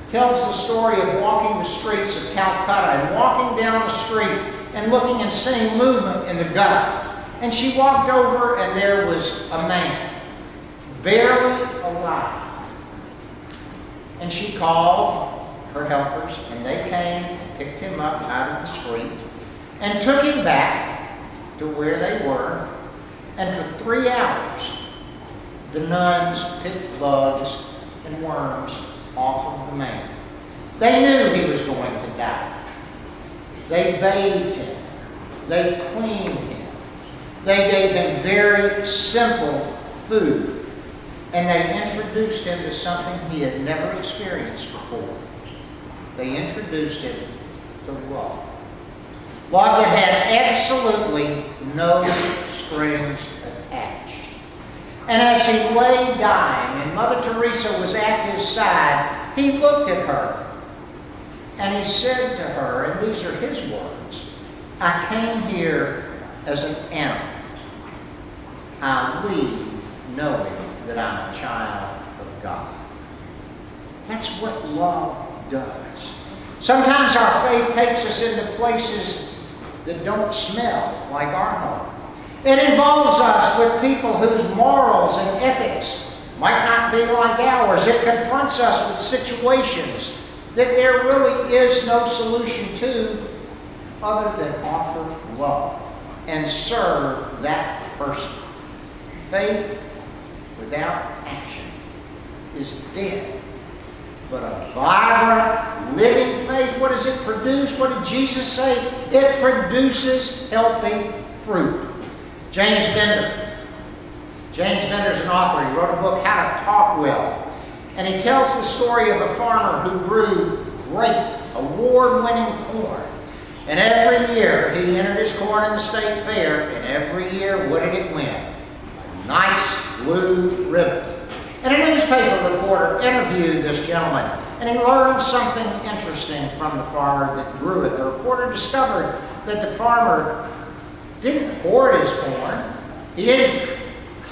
tells the story of walking the streets of Calcutta and walking down the street and looking and seeing movement in the gutter. And she walked over and there was a man, barely alive. And she called her helpers and they came and picked him up out of the street and took him back to where they were. And for 3 hours, the nuns picked bugs and worms off of the man. They knew he was going to die. They bathed him. They cleaned him. They gave him very simple food. And they introduced him to something he had never experienced before. They introduced him to love. Love that had absolutely no strings attached. And as he lay dying and Mother Teresa was at his side, he looked at her and he said to her, and these are his words, "I came here as an animal. I leave knowing that I'm a child of God." That's what love does. Sometimes our faith takes us into places that don't smell like our home. It involves us with people whose morals and ethics might not be like ours. It confronts us with situations that there really is no solution to other than offer love and serve that person. Faith without action is dead. But a vibrant, living faith, what does it produce? What did Jesus say? It produces healthy fruit. James Bender. James Bender's an author. He wrote a book, How to Talk Well. And he tells the story of a farmer who grew great, award-winning corn. And every year he entered his corn in the state fair, and every year, what did it win? A nice blue ribbon. And a newspaper reporter interviewed this gentleman, and he learned something interesting from the farmer that grew it. The reporter discovered that the farmer didn't hoard his corn, he didn't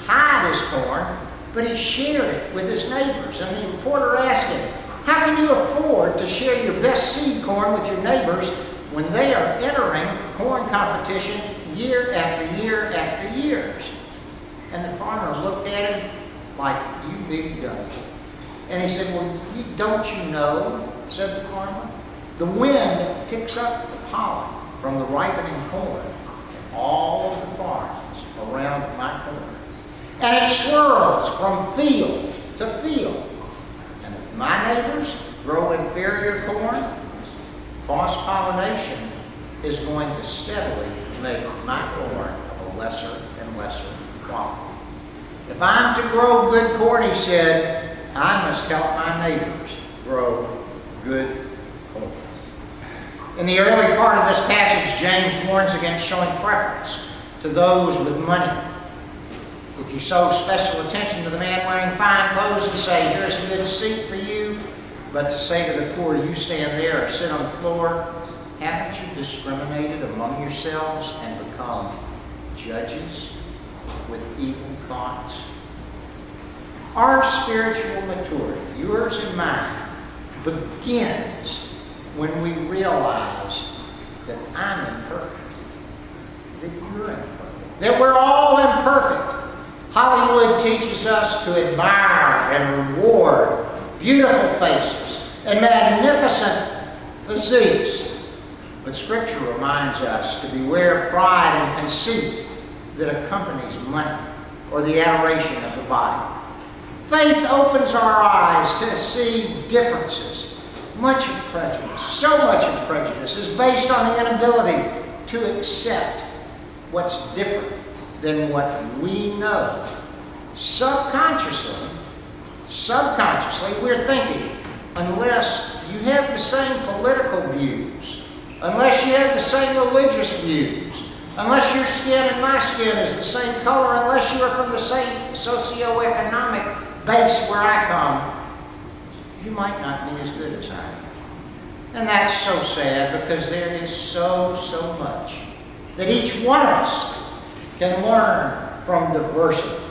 hide his corn, but he shared it with his neighbors. And the reporter asked him, "How can you afford to share your best seed corn with your neighbors when they are entering corn competition year after year after years?" And the farmer looked at him like, "You big donkey." And he said, "Well, don't you know," said the farmer, "the wind picks up the pollen from the ripening corn in all of the farms around my corn. And it swirls from field to field. And if my neighbors grow inferior corn, cross-pollination is going to steadily make my corn of a lesser and lesser quality. If I'm to grow good corn," he said, "I must help my neighbors grow good corn." In the early part of this passage, James warns against showing preference to those with money. If you show special attention to the man wearing fine clothes and say, "Here's a good seat for you," but to say to the poor, "You stand there or sit on the floor," haven't you discriminated among yourselves and become judges with evil thoughts? Our spiritual maturity, yours and mine, begins when we realize that I'm imperfect, that you're imperfect, that we're all imperfect. Hollywood teaches us to admire and reward beautiful faces and magnificent physiques. But Scripture reminds us to beware pride and conceit that accompanies money or the adoration of the body. Faith opens our eyes to see differences. Much of prejudice, so much of prejudice, is based on the inability to accept what's different than what we know. Subconsciously, we're thinking, unless you have the same political views, unless you have the same religious views, unless your skin and my skin is the same color, unless you are from the same socioeconomic base where I come, you might not be as good as I am. And that's so sad, because there is so much that each one of us can learn from diversity.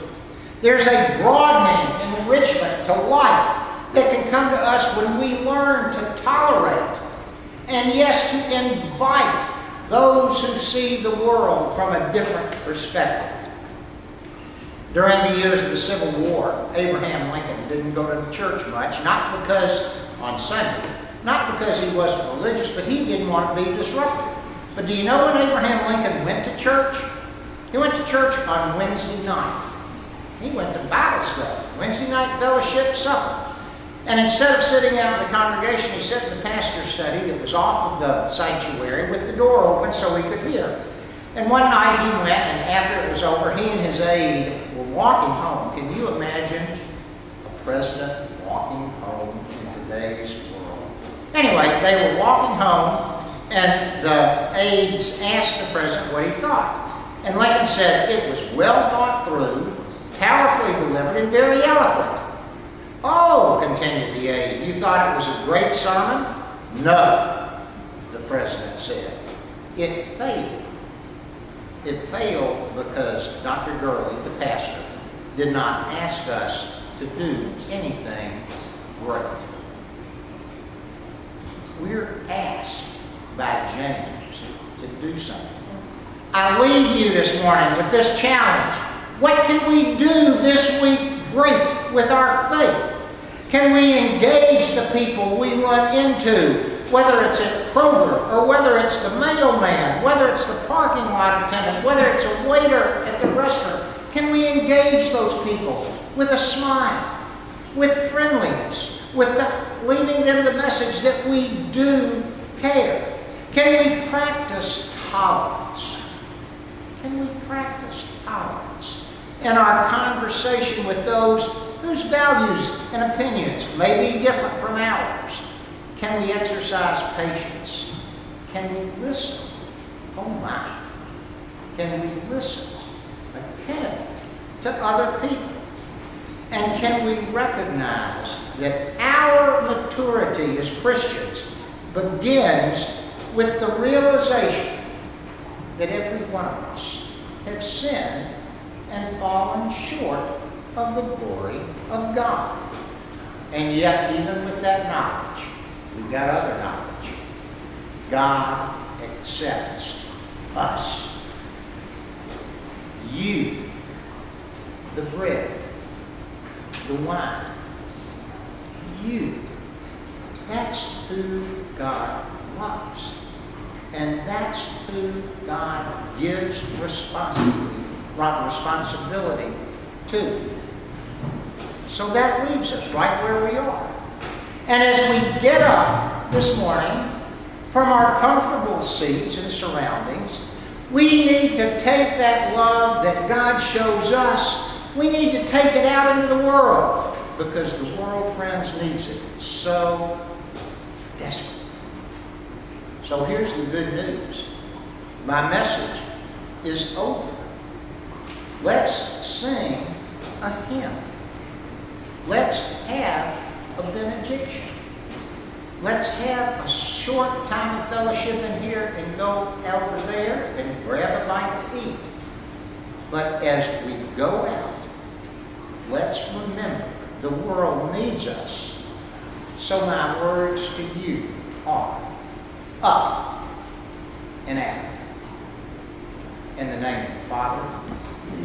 There's a broadening enrichment to life that can come to us when we learn to tolerate and, yes, to invite those who see the world from a different perspective. During the years of the Civil War, Abraham Lincoln didn't go to church much, not because on Sunday, not because he wasn't religious, but he didn't want to be disrupted. But do you know when Abraham Lincoln went to church? He went to church on Wednesday night. He went to Bible study, Wednesday night fellowship supper. And instead of sitting out in the congregation, he sat in the pastor's study that was off of the sanctuary with the door open so he could hear. And one night he went, and after it was over, he and his aide were walking home. Can you imagine a president walking home in today's world? Anyway, they were walking home, and the aides asked the president what he thought. And Lincoln said, "It was well thought through, powerfully delivered, and very eloquent." "Oh," continued the aide, "you thought it was a great sermon?" "No," the president said. "It failed. It failed because Dr. Gurley, the pastor, did not ask us to do anything great." We're asked by James to do something. I leave you this morning with this challenge. What can we do this week great with our faith? Can we engage the people we run into, whether it's at Kroger or whether it's the mailman, whether it's the parking lot attendant, whether it's a waiter at the restaurant? Can we engage those people with a smile, with friendliness, with leaving them the message that we do care? Can we practice tolerance? Can we practice tolerance in our conversation with those whose values and opinions may be different from ours? Can we exercise patience? Can we listen? Oh my. Can we listen attentively to other people? And can we recognize that our maturity as Christians begins with the realization that every one of us have sinned and fallen short of the glory of God. And yet, even with that knowledge, we've got other knowledge. God accepts us. You, the bread, the wine, you. That's who God loves. And that's who God gives responsibility to. So that leaves us right where we are. And as we get up this morning from our comfortable seats and surroundings, we need to take that love that God shows us, we need to take it out into the world, because the world, friends, needs it so desperately. So here's the good news. My message is over. Let's sing a hymn. Let's have a benediction. Let's have a short time of fellowship in here and go over there and grab a bite to eat. But as we go out, let's remember the world needs us. So my words to you are up and out. In the name of the Father,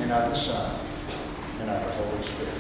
and of the Son, and of the Holy Spirit.